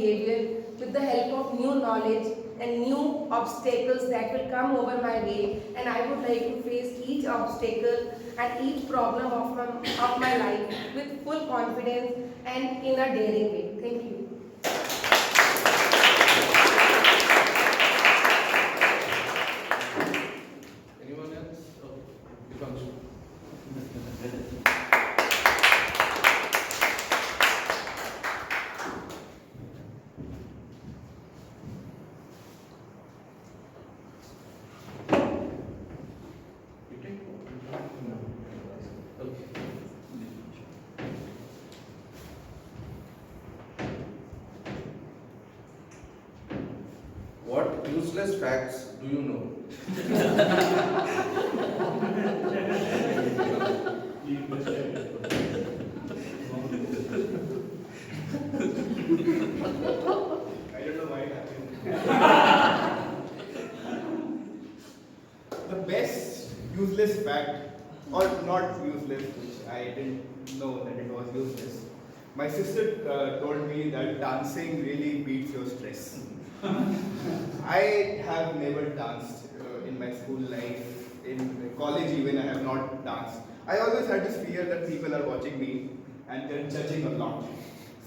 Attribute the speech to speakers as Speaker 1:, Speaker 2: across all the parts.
Speaker 1: behavior with the help of new knowledge and new obstacles that will come over my way, and I would like to face each obstacle and each problem of my life with full confidence and in a daring way. Thank you.
Speaker 2: Anyone else? Oh, Dipanshu. You take one? Okay. What useless facts do you know?
Speaker 3: I don't know why it happened. The best useless fact, or not useless, which I didn't know that it was useless. My sister told me that dancing really beats your stress. I have never danced in my school life. In college even I have not danced. I always had this fear that people are watching me and they're judging a lot.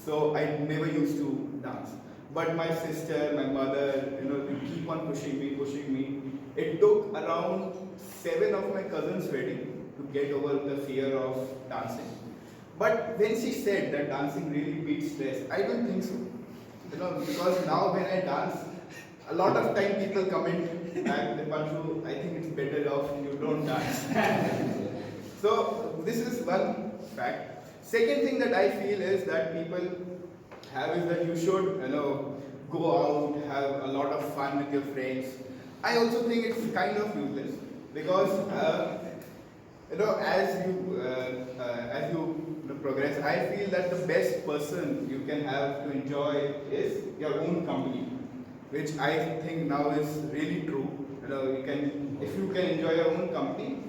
Speaker 3: So I never used to dance. But my sister, my mother, they keep on pushing me, pushing me. It took around 7 of my cousins' wedding to get over the fear of dancing. But when she said that dancing really beats stress, I don't think so. Because now when I dance, a lot of time people comment back, Dipanshu, I think it's better off you don't dance. So this is one fact. Second thing that I feel is that people have is that you should, go out, have a lot of fun with your friends. I also think it's kind of useless because, as you progress, I feel that the best person you can have to enjoy is your own company, which I think now is really true. If you can enjoy your own company,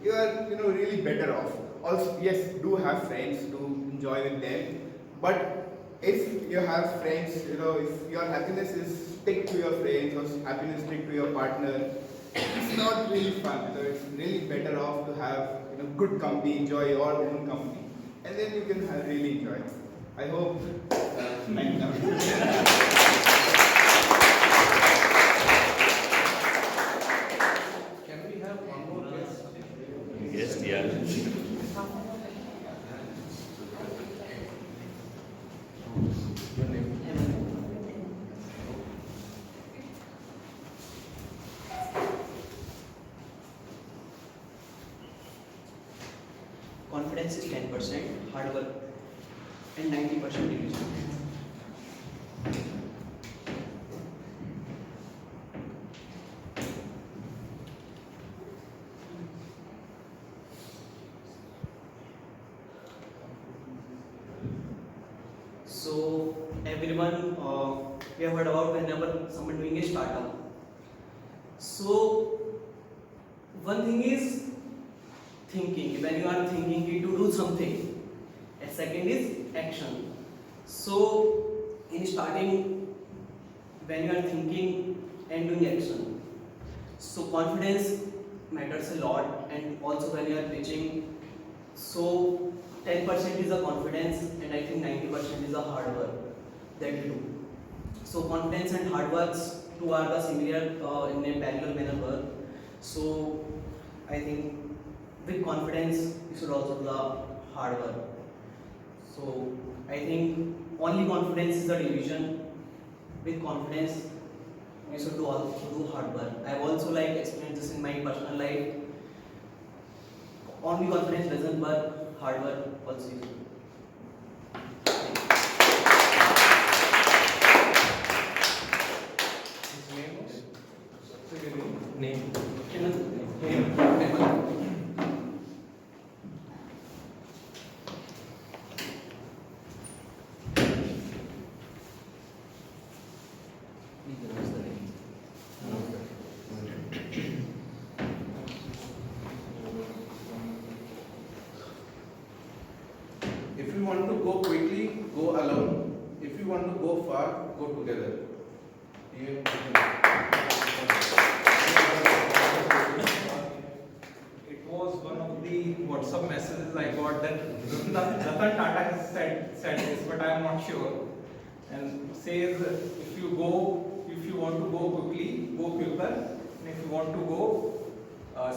Speaker 3: you are, really better off. Also, yes, do have friends, do enjoy with them, but if you have friends, if your happiness is stick to your friends or happiness stick to your partner, it's not really fun. It's really better off to have good company, enjoy your own company, and then you can really enjoy it. I hope. Thank you.
Speaker 2: Can we have one more guest?
Speaker 4: Yes, yeah.
Speaker 2: Your name?
Speaker 5: Confidence is 10%, hard work and 90% illusion. So everyone, we have heard about whenever someone doing a startup. So one thing is thinking, when you are thinking to do something, and second is action. So in starting, when you are thinking and doing action, so confidence matters a lot, and also when you are pitching, so 10% is a confidence and I think 90% is a hard work that you do. So confidence and hard works two are the similar in a parallel manner work. So I think with confidence you should also do the hard work. So I think only confidence is the division. With confidence you should also do hard work. I have also experienced this in my personal life. Only confidence doesn't work, hard work also is.
Speaker 2: His name was? Say your name.
Speaker 5: Name.
Speaker 2: Name. If you want to go quickly, go alone. If you want to go far, part go together. Even
Speaker 4: It was one of the WhatsApp messages I got that Ratan Tata has said this, but I am not sure. And says if you want to go quickly, go quicker. And if you want to go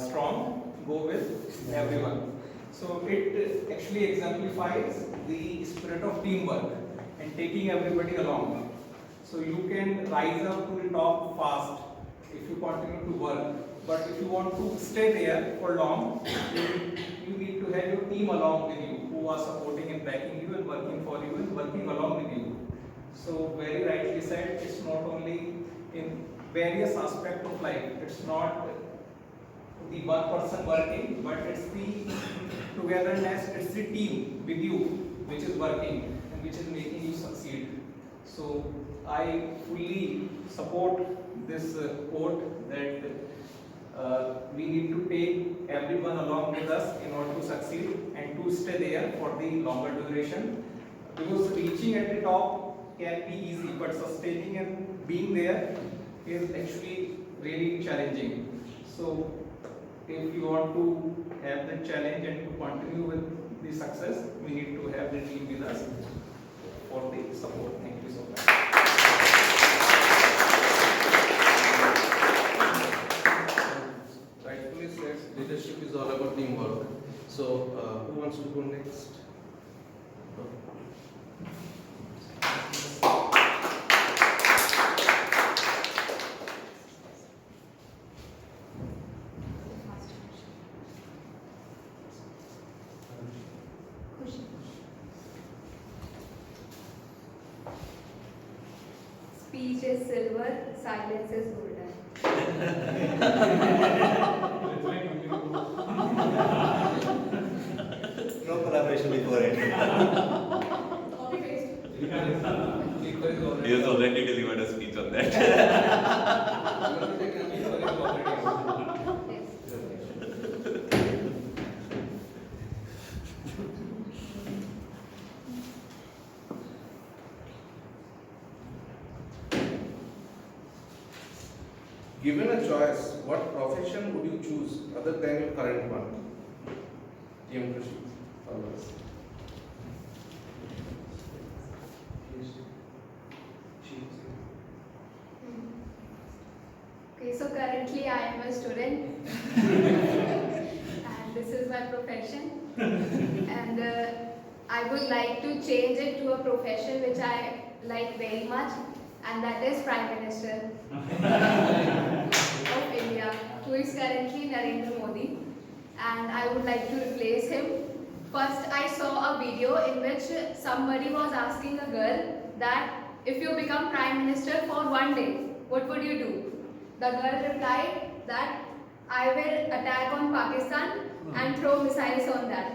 Speaker 4: strong, go with everyone. So it actually exemplifies the spirit of teamwork and taking everybody along. So you can rise up to the top fast if you continue to work. But if you want to stay there for long, you need to have your team along with you who are supporting and backing you and working for you and working along with you. So very rightly said, it's not only in various aspects of life. It's not the one person working, but it's the togetherness, it's the team with you which is working and which is making you succeed. So I fully support this quote that we need to take everyone along with us in order to succeed and to stay there for the longer duration. Because reaching at the top can be easy, but sustaining and being there is actually really challenging. So if you want to have the challenge and to continue with the success, we need to have the team with us for the support. Thank you so much.
Speaker 2: rightfully said, leadership is all about teamwork. So, who wants to go next?
Speaker 6: Speech is silver, silence is golden.
Speaker 7: No collaboration before it.
Speaker 6: Copy paste.
Speaker 7: He has already delivered a speech on that.
Speaker 2: Given a choice, what profession would you choose other than your current one? TM Krishi, always.
Speaker 6: Okay, so currently I am a student and this is my profession and I would like to change it to a profession which I like very much, and that is Prime Minister of India, who is currently Narendra Modi, and I would like to replace him. First, I saw a video in which somebody was asking a girl that if you become Prime Minister for one day, what would you do? The girl replied that I will attack on Pakistan and throw missiles on that.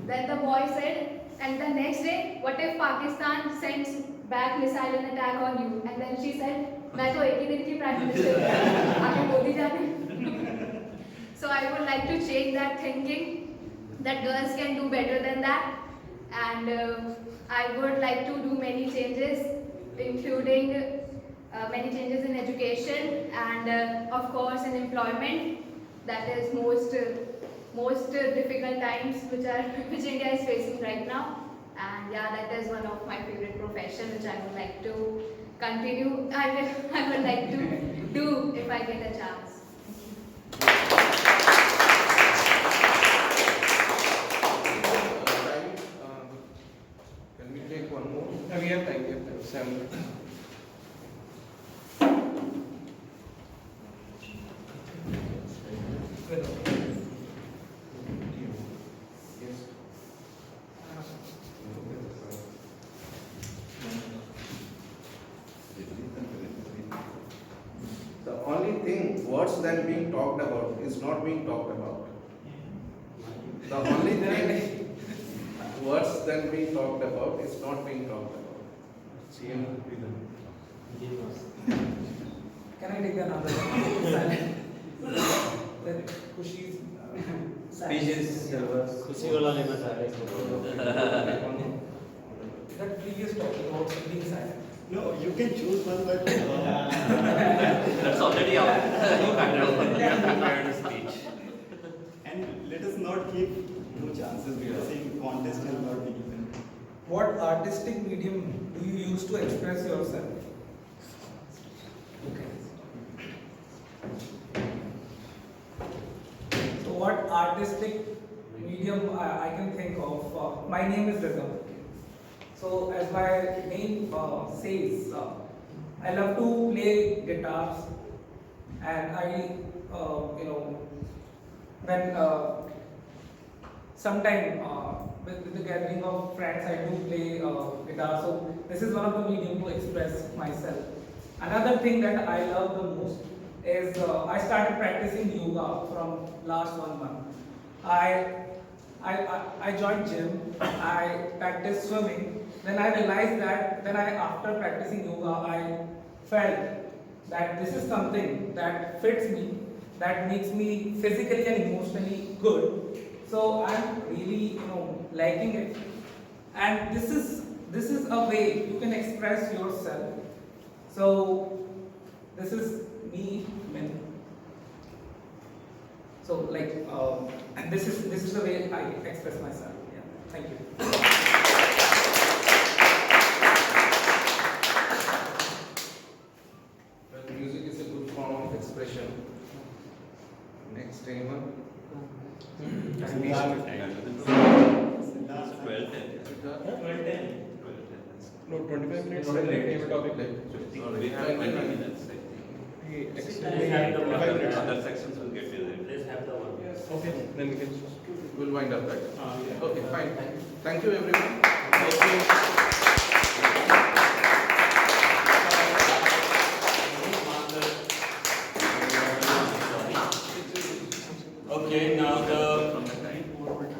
Speaker 6: Then the boy said, and the next day, what if Pakistan sends back missile and attack on you? And then she said, मैं तो एक ही दिन की Prime Minister हूँ, आगे मोदी जाने. So I would like to change that thinking that girls can do better than that, and I would like to do many changes, including many changes in education and of course in employment. That is most difficult times which India is facing right now, and yeah, that is one of my favorite profession which I would like to continue. I would like to do if I get a chance.
Speaker 2: Can we take one more?
Speaker 4: We have time.
Speaker 2: Sam. Yes. The only thing worse than being talked about is not being talked about. The only thing worse than being talked about is not being talked about. CM.
Speaker 8: Can I take another one? Then Khushi's
Speaker 7: Speeches, खुशी वाला लेना चाह रहे हैं.
Speaker 8: that previous topic about being silent.
Speaker 9: No, you can choose one, but
Speaker 7: That's already out. You can't prepared a speech.
Speaker 9: and let us not give no chances because saying contest will not be given.
Speaker 8: What artistic medium do you use to express yourself? Okay. So what artistic medium I can think of? My name is Rhythm. So as my name says, I love to play guitars, and I, when sometime with the gathering of friends, I do play guitar. So this is one of the medium to express myself. Another thing that I love the most is I started practicing yoga from last 1 month. I joined gym. I practiced swimming. Then I realized that after practicing yoga, I felt that this is something that fits me, that makes me physically and emotionally good. So I'm really, liking it. And this is a way you can express yourself. So this is me, Min. So and this is the way I express myself. Yeah. Thank you.
Speaker 2: Well, music is a good form of expression. Next timer.
Speaker 9: Last
Speaker 7: 12:10.
Speaker 9: No, 25 minutes.
Speaker 2: We have 20
Speaker 7: minutes. Other sections will get you there. Let's have the one.
Speaker 9: Okay, then we can.
Speaker 2: We'll wind up that. Okay, fine. Thank you, everyone.
Speaker 10: Okay, now the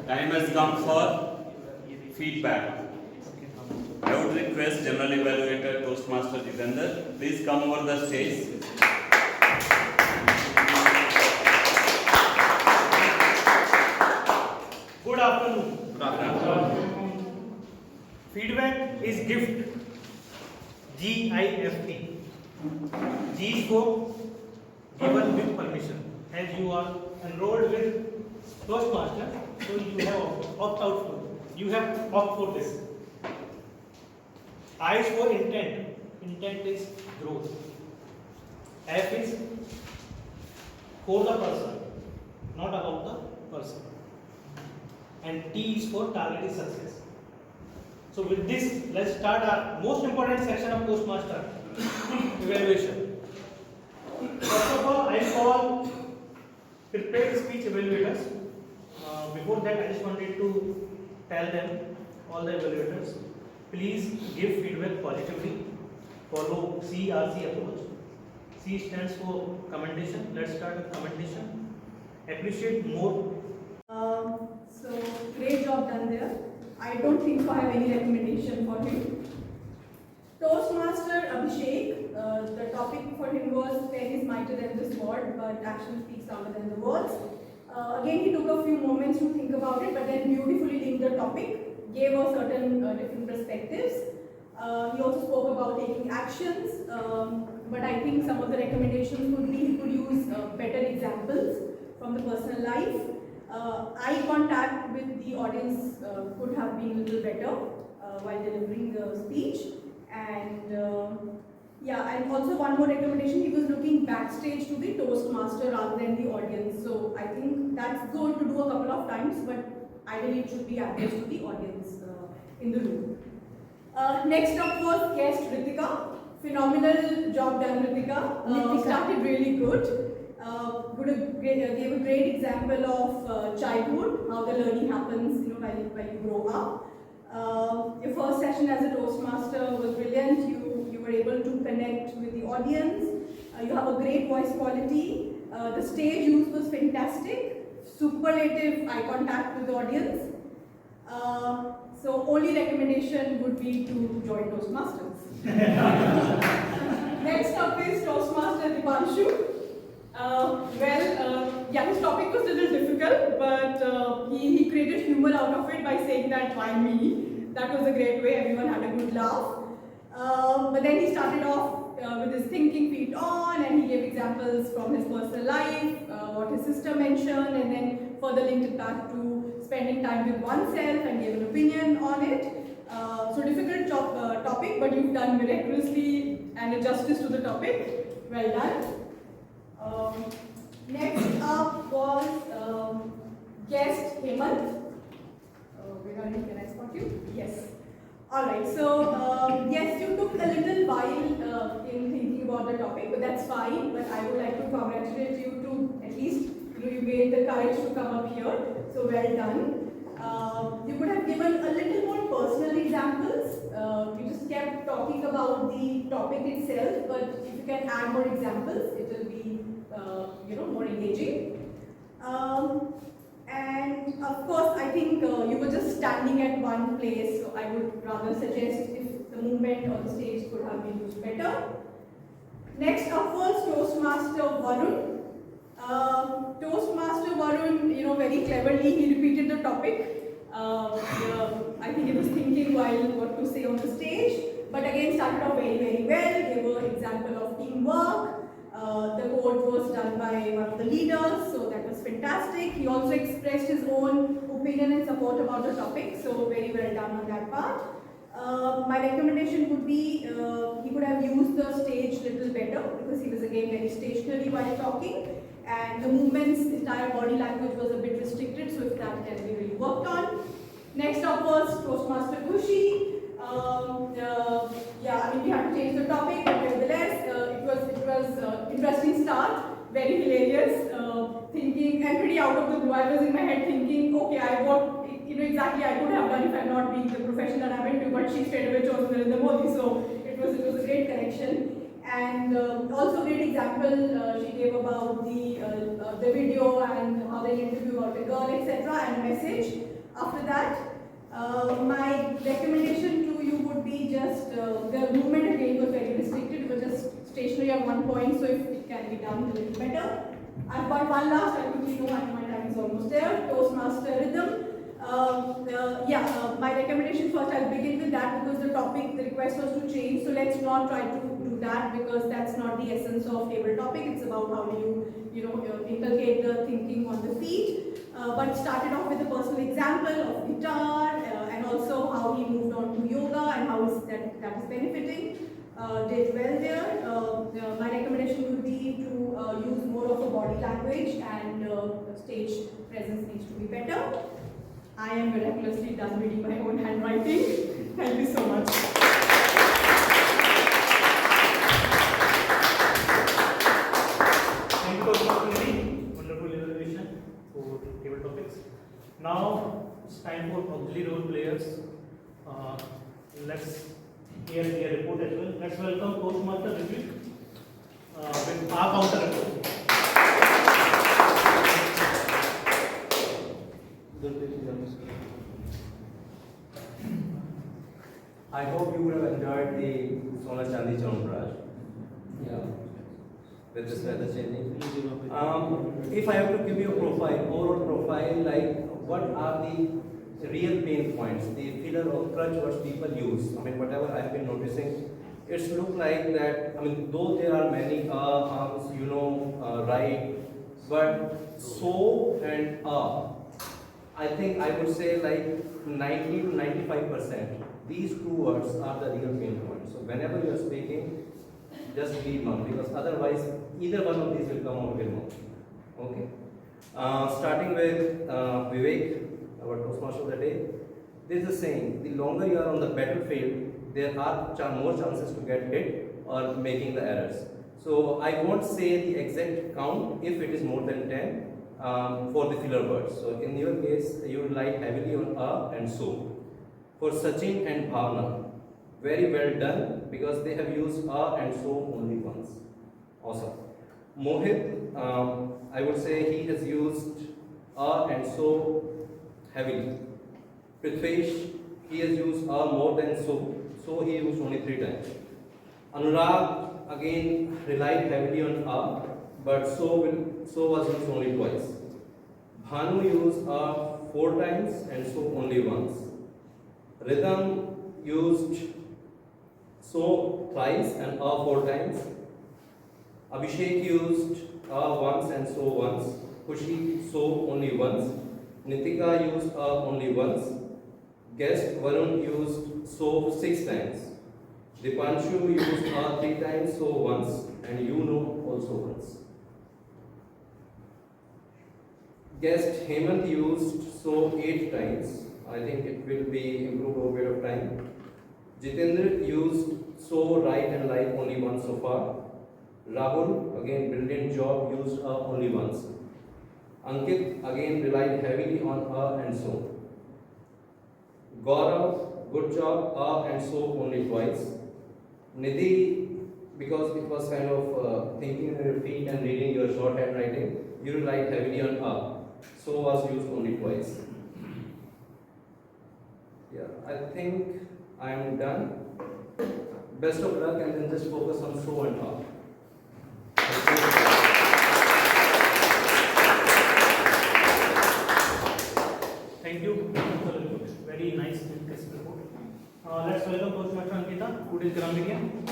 Speaker 10: time has come for feedback. I would request General Evaluator Toastmaster Jitender, please come over the stage.
Speaker 11: Good afternoon. Feedback is gift. GIFT. G is for given with permission. As you are enrolled with Toastmaster, so you have opt out for. You have opt for this. I is for intent. Intent is growth. F is for the person, not about the person. And T is for targeted success. So with this, let's start our most important section of Toastmaster evaluation. First of all, I call prepared speech evaluators. Before that, I just wanted to tell them, all the evaluators, please give feedback positively. Follow CRC approach. C stands for commendation. Let's start with commendation. Appreciate more.
Speaker 12: So great job done there. I don't think I have any recommendation for him. Toastmaster Abhishek, the topic for him was pen is mightier than the sword, but action speaks louder than the words. Again, he took a few moments to think about it, but then beautifully linked the topic, gave us certain different perspectives. He also spoke about taking actions, but I think some of the recommendations could be he could use better examples from the personal life. Eye contact with the audience could have been a little better while delivering the speech. And and also one more recommendation, he was looking backstage to the Toastmaster rather than the audience. So I think that's good to do a couple of times, but ideally it should be addressed to the audience in the room. Next up was guest Ritika. Phenomenal job done, Ritika. Started really good. Gave a great example of childhood, how the learning happens, while you grow up. Your first session as a Toastmaster was brilliant. You were able to connect with the audience. You have a great voice quality. The stage use was fantastic. Superlative eye contact with the audience. So only recommendation would be to join Toastmasters. Next up is Toastmaster Dipanshu. His topic was a little difficult, but he created humor out of it by saying that why me? That was a great way, everyone had a good laugh. But then he started off with his thinking feet on, and he gave examples from his personal life, what his sister mentioned, and then further linked it back to spending time with oneself and gave an opinion on it. So difficult topic, but you've done miraculously and a justice to the topic. Well done. Next up was guest Hemant. Regarding, can I spot you? Yes. Alright, so yes, you took a little while in thinking about the topic, but that's fine. But I would like to congratulate you to at least you gained the courage to come up here. So well done. You could have given a little more personal examples. You just kept talking about the topic itself, but if you can add more examples, it will be more engaging. And of course, I think you were just standing at one place, so I would rather suggest if the movement or the stage could have been used better. Next up was Toastmaster Varun. Toastmaster Varun, very cleverly he repeated the topic. I think he was thinking while what to say on the stage, but again started off very, very well. Gave an example of teamwork. The quote was done by one of the leaders, so that was fantastic. He also expressed his own opinion and support about the topic, so very well done on that part. My recommendation would be he could have used the stage little better because he was again very stationary while talking, and the movements, his entire body language was a bit restricted, so if that can be really worked on. Next up was Toastmaster Kushi. We had to change the topic, but nevertheless, it was interesting start, very hilarious, thinking and pretty out of the blue. I was in my head thinking, okay, exactly I could have done if I'm not being the profession that I'm into, but she straight away chose Narendra Modi, so it was a great connection. And also great example she gave about the video and how they interview about the girl, etc., and message. After that, my recommendation to you would be just the movement again was very restricted. It was just stationary at one point, so if it can be done a little better. I've got one last. I quickly know my time is almost there. Toastmaster rhythm. My recommendation first, I'll begin with that because the topic, the request was to change. So let's not try to do that because that's not the essence of table topic. It's about how do you inculcate the thinking on the feet. But started off with a personal example of guitar and also how he moved on to yoga and how that is benefiting. Did well there. My recommendation would be to use more of a body language and stage presence needs to be better. I am miraculously done reading my own handwriting. Thank you so much.
Speaker 11: Thank you for the wonderful evaluation for table topics. Now it's time for auxiliary role players. Let's hear their report as well. Let's welcome Toastmaster Ritwik with our counter report.
Speaker 13: I hope you would have enjoyed the Sona Chandi Chawnpraj. Yeah. With this weather changing. If I have to give you a profile, overall profile, like what are the real pain points, the filler or crutch what people use. Whatever I've been noticing, it's look like that. Though there are many arms, right, but so and I think I would say like 90 to 95%. These two words are the real pain points. So whenever you are speaking, just leave one because otherwise either one of these will come out wrong. Okay. Starting with Vivek, our Toastmaster of the day. There is a saying: the longer you are on the battlefield, there are more chances to get hit or making the errors. So I won't say the exact count if it is more than 10 for the filler words. So in your case, you rely heavily on a and so. For Sachin and Bhavna, very well done because they have used a and so only once. Awesome. Mohit, I would say he has used a and so heavily. Prithvesh, he has used a more than so he used only 3 times. Anurag, again, relied heavily on a, but so was used only twice. Bhanu used a 4 times and so only once. Rhythm used so thrice and four times. Abhishek used once and so once. Kushi so only once. Nitika used only once. Guest Varun used so 6 times. Dipanshu used 3 times, so once, and you know also once. Guest Hemant used so 8 times. I think it will be improved over a period of time. Jitendra used so right and like only once so far. Rahul, again brilliant job, used only once. Ankit again relied heavily on and so. Gaurav, good job, and so only twice. Nidhi, because it was kind of thinking on your feet and reading your short handwriting, you relied heavily on so was used only twice. Yeah, I think I am done. Best of luck, and then just focus on so and
Speaker 11: Thank you. Very nice and crisp report. Let's welcome Postmaster Ankita, who is ground again.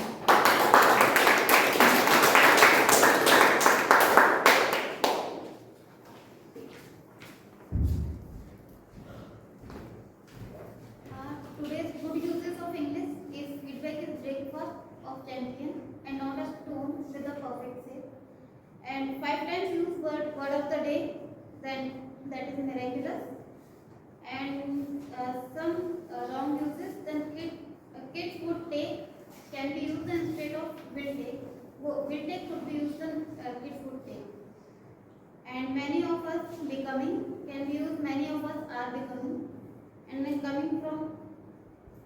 Speaker 14: Today's good uses of English is feedback is breakfast of champion and not a stone with a perfect shape. And 5 times use word of the day, then that is miraculous. And some wrong uses, then kids would take can be used instead of will take. Will take could be used in kids would take. And many of us becoming can be used, many of us are becoming. And then coming from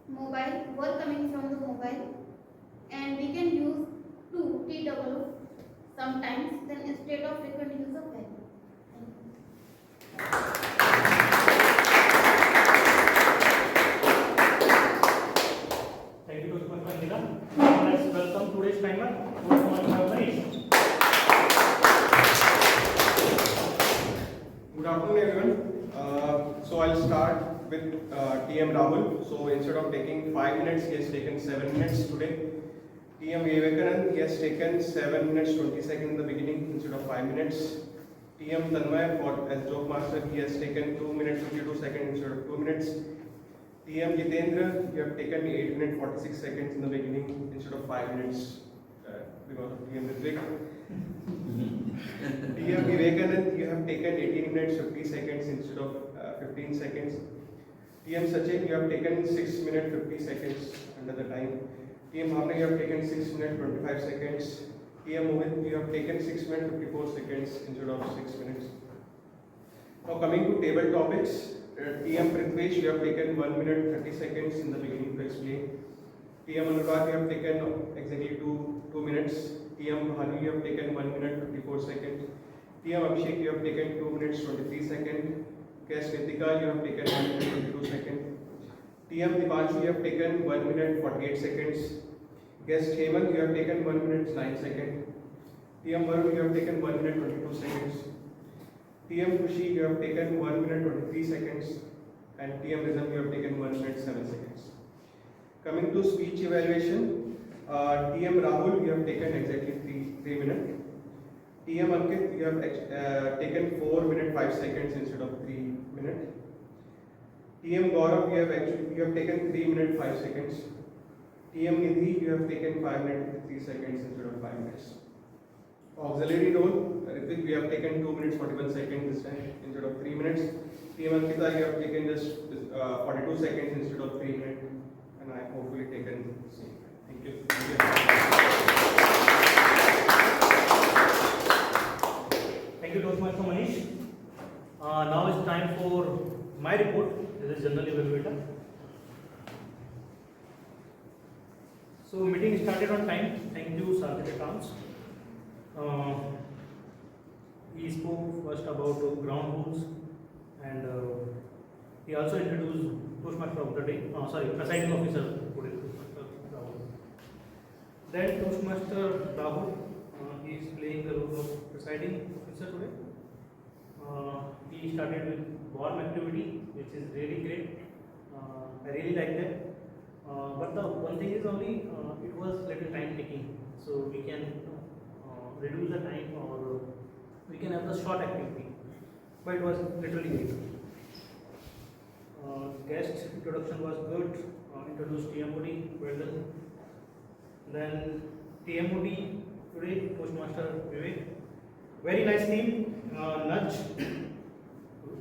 Speaker 14: mobile, were coming from the mobile, and we can use to TWO sometimes, then instead of frequent use of when.
Speaker 11: Thank you so much, Ankita. Now let's welcome today's timer, Manish.
Speaker 3: Good afternoon, everyone. So I'll start with TM Rahul. So instead of taking 5 minutes, he has taken 7 minutes today. TM Vivekanand, he has taken 7 minutes 20 seconds in the beginning instead of 5 minutes. TM Tanmay, as joke master, he has taken 2 minutes 52 seconds instead of 2 minutes. TM Jitendra, you have taken 8 minutes 46 seconds in the beginning instead of 5 minutes because of TM Ritvik. TM Vivekanand, you have taken 18 minutes 50 seconds instead of 15 seconds. TM Sachin, you have taken 6 minutes 50 seconds under the time. TM Bhavna, you have taken 6 minutes 25 seconds. TM Mohit, you have taken 6 minutes 54 seconds instead of 6 minutes. Now coming to table topics, TM Prithvesh, you have taken 1 minute 30 seconds in the beginning to explain. TM Anurag, you have taken exactly 2 minutes. TM Bhanu, you have taken 1 minute 54 seconds. TM Abhishek, you have taken 2 minutes 23 seconds. Guest Nitika, you have taken 1 minute 22 seconds. TM Dipanshu, you have taken 1 minute 48 seconds. Guest Hemant, you have taken 1 minute 9 seconds. TM Varun, you have taken 1 minute 22 seconds. TM Kushi, you have taken 1 minute 23 seconds. And TM Rizam, you have taken 1 minute 7 seconds. Coming to speech evaluation, TM Rahul, you have taken exactly 3 minutes. TM Ankit, you have taken 4 minutes 5 seconds instead of 3 minutes. TM Gaurav, you have taken 3 minutes 5 seconds. TM Nidhi, you have taken 5 minutes 3 seconds instead of 5 minutes. Auxiliary role, Ritvik, we have taken 2 minutes 41 seconds this time instead of 3 minutes. TM Ankita, you have taken just 42 seconds instead of 3 minutes, and I hopefully taken the same. Thank you.
Speaker 11: Thank you so much, Manish. Now it's time for my report. This is General Evaluator. So meeting started on time. Thank you, Sarthik Accounts. He spoke first about ground rules, and he also introduced Toastmaster of the day. Presiding officer. Then Toastmaster Rahul, he is playing the role of presiding officer today. He started with warm activity, which is really great. I really like that. But the one thing is only it was little time taking, so we can reduce the time or we can have the short activity. But it was literally great. Guest introduction was good. Introduced TMOD, well done. Then TMOD today, Toastmaster Vivek. Very nice theme, nudge.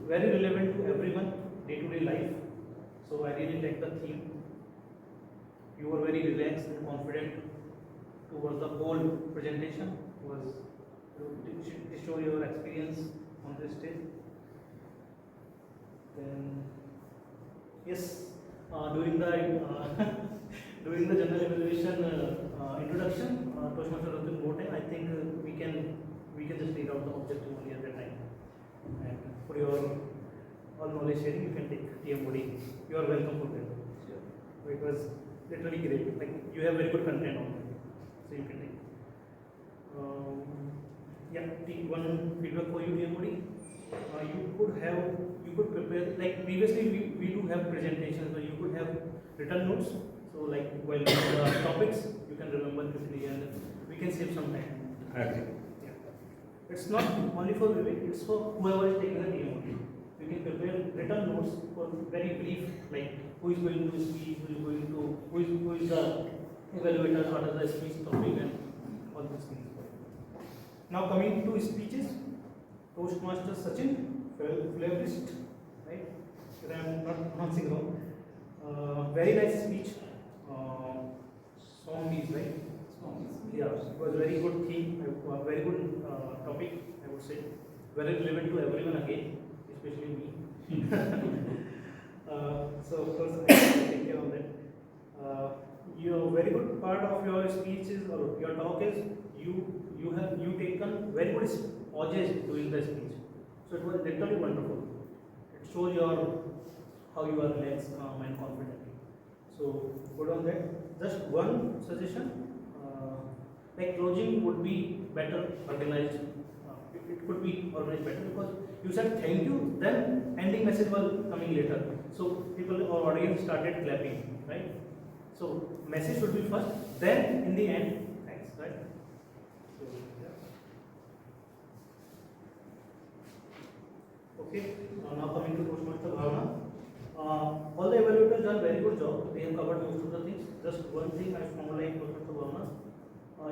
Speaker 11: Very relevant to everyone, day-to-day life. So I really like the theme. You were very relaxed and confident towards the whole presentation. Was to show your experience on this stage. Then yes, during the during the general evaluation introduction, Toastmaster Rutin Mote, I think we can just read out the objective only at that time. And for your all knowledge sharing, you can take TMOD. You are welcome for that. Sure. It was literally great. Like you have very good content on it, so you can take. Yeah, one feedback for you, TMOD. You could prepare, like previously we do have presentations, but you could have written notes. So like while the topics, you can remember quickly and we can save some time.
Speaker 10: Okay.
Speaker 11: Yeah. It's not only for Vivek, it's for whoever is taking the TMOD. You can prepare written notes for very brief, like who is going to speak, who is the evaluator, what are the speech topic and all these things. Now coming to speeches, Toastmaster Sachin, flavorist, right? If I am not pronouncing wrong. Very nice speech. Zombies, right? Yeah, it was very good theme, very good topic, I would say. Very relevant to everyone again, especially me. So of course I will take care of that. Your very good part of your speech is, or your talk is, you taken very good pauses during the speech. So it was literally wonderful. It shows how you are relaxed, calm and confident. So good on that. Just one suggestion, like closing would be better organized. It could be organized better because you said thank you, then ending message was coming later. So people or audience started clapping, right? So message should be first, then in the end, thanks, right? So, yeah. Okay, now coming to Toastmaster Bhavna. All the evaluators done very good job. They have covered most of the things. Just one thing I found like Toastmaster Bhavna.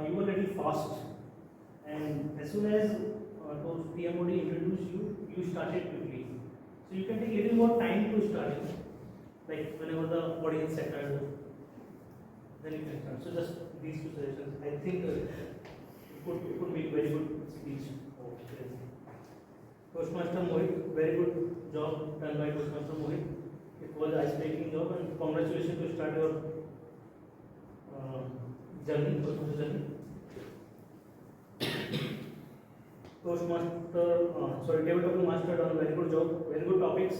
Speaker 11: You were a little fast, and as soon as TMOD introduced you, you started quickly. So you can take a little more time to start it. Like whenever the audience settled, then you can start. So just these two suggestions. I think it could be very good speech. Toastmaster Mohit, very good job done by Toastmaster Mohit. It was an ice-breaking job, and congratulations to start your journey, Toastmaster journey. Tabletop master done a very good job, very good topics.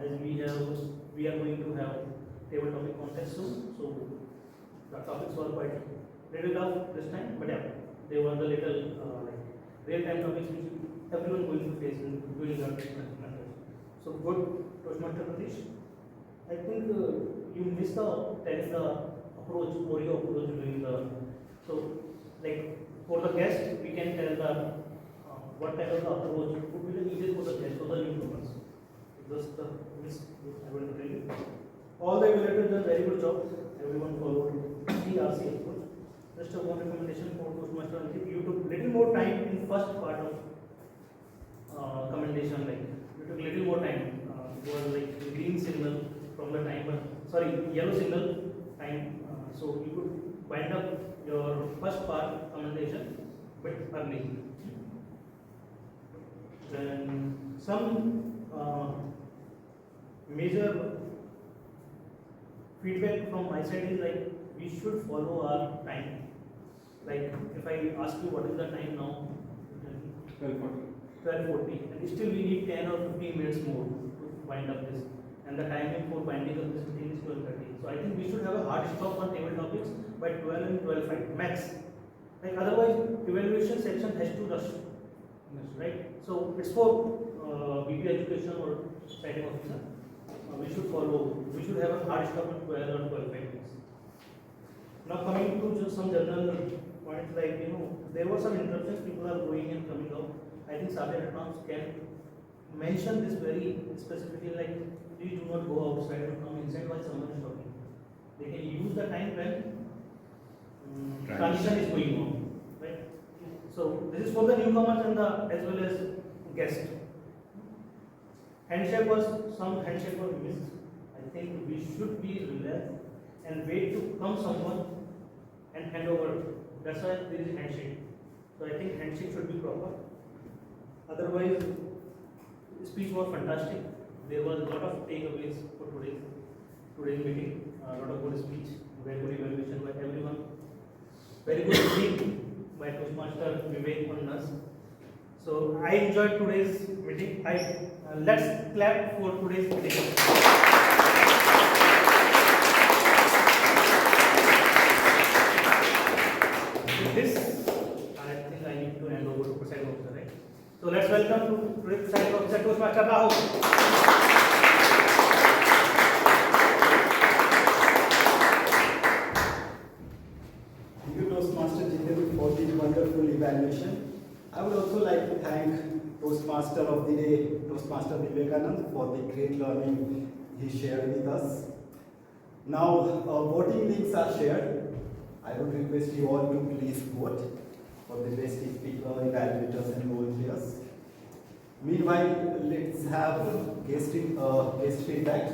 Speaker 11: As we are going to have table topic contest soon, so the topics were quite little tough this time, but yeah, they were the little like real-time topics which everyone going to face during the contest. So good, Toastmaster Pratish. I think you missed telling the approach, Oreo approach during the, so like for the guest we can tell the what kind of the approach would be the easiest for the guest, for the newcomers. Just the miss, I will tell you. All the evaluators done very good job. Everyone followed CRC approach. Just one recommendation for Toastmaster Ankit. You took little more time in first part of commendation. Like you took little more time. It was like green signal from the timer. Sorry, yellow signal time. So you could wind up your first part commendation bit early. Then some major feedback from my side is like we should follow our time. Like if I ask you what is the time now, 12:40, and still we need 10 or 15 minutes more to wind up this, and the timing for winding up this thing is 12:30. So I think we should have a hard stop on table topics by 12 and 12:05 max. Like otherwise, evaluation section has to rush, right? So it's for BP education or citing officer. we should follow, we should have a hard stop at 12 or 12 minutes. Now coming to just some general points like, there were some interruptions, people are going and coming out. I think Sabe Electronics can mention this very specifically, like, please do not go outside or come inside while someone is talking. They can use the time when transition is going on, right? So this is for the newcomers and as well as guests. Handshake was missed. I think we should be relaxed and wait to come someone and hand over. That's why there is handshake. So I think handshake should be proper. Otherwise, speech was fantastic. There was a lot of takeaways for today's meeting. A lot of good speech, very good evaluation by everyone. Very good speaking by Toastmaster Vivek on us. So I enjoyed today's meeting. Let's clap for today's meeting. With this, I think I need to hand over to Presiding Officer, right? So let's welcome to today's Presiding Officer, Toastmaster Rahul.
Speaker 9: Thank you, Toastmaster Jiten, for the wonderful evaluation. I would also like to thank Toastmaster of the Day, Toastmaster Vivekanand, for the great learning he shared with us. Now, voting links are shared. I would request you all to please vote for the best speaker, evaluators, and volunteers. Meanwhile, let's have guest feedback.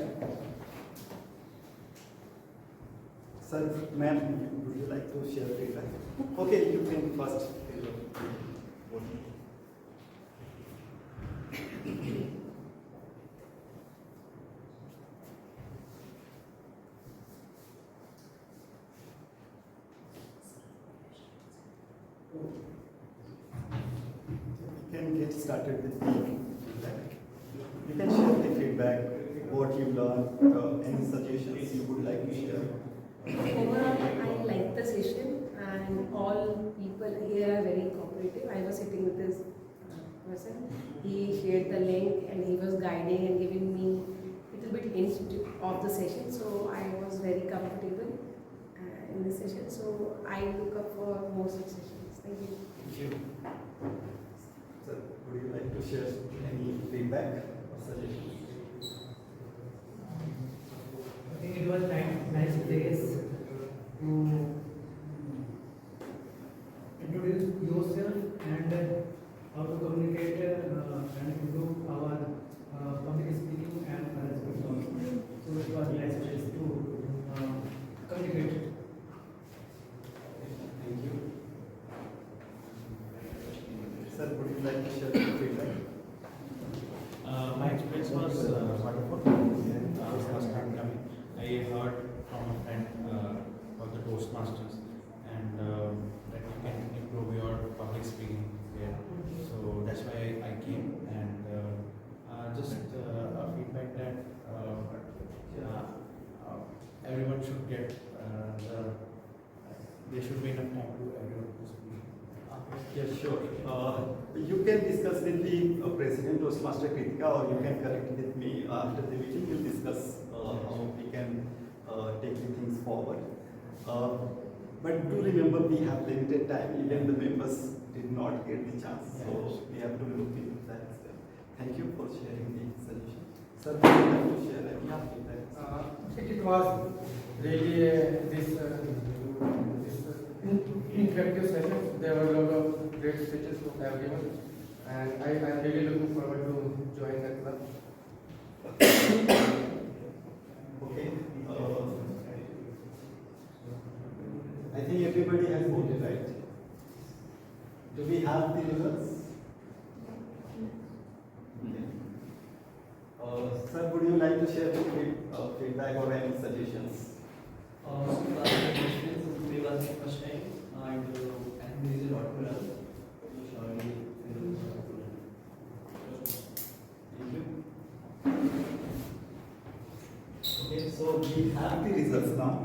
Speaker 9: Sir, ma'am, would you like to share feedback? Okay, you can first. You can get started with the feedback. You can share the feedback, what you learned, any suggestions you would like to share.
Speaker 1: Overall, I liked the session and all people here are very cooperative. I was sitting with this person. He shared the link and he was guiding and giving me a little bit hints of the session. So I was very comfortable in this session. So I look up for more such sessions. Thank you.
Speaker 9: Thank you. Sir, would you like to share any feedback or suggestions?
Speaker 8: I think it was nice place to introduce yourself and how to communicate and improve our public speaking and other skills also. So it was nice place to communicate.
Speaker 9: Thank you. Sir, would you like to share your feedback?
Speaker 11: My experience was wonderful. First time coming, I heard from a friend of the Toastmasters and that you can improve your public speaking here. So that's why I came and just a feedback that everyone should get there should be enough time to everyone to speak.
Speaker 9: Yes, sure. You can discuss with the President Toastmaster Kritika, or you can connect with me after the meeting. We'll discuss how we can take the things forward. But do remember, we have limited time. Even the members did not get the chance, so we have to look into that as well. Thank you for sharing the solution. Sir, would you like to share any feedback?
Speaker 8: It was really this interactive sessions. There were a lot of great speeches to have given, and I am really looking forward to join the club.
Speaker 9: Okay. I think everybody has voted, right? Do we have the results? Sir, would you like to share feedback or any suggestions?
Speaker 5: Today was the first time and I think there is a lot to learn.
Speaker 9: Thank you. Okay, so we have the results now.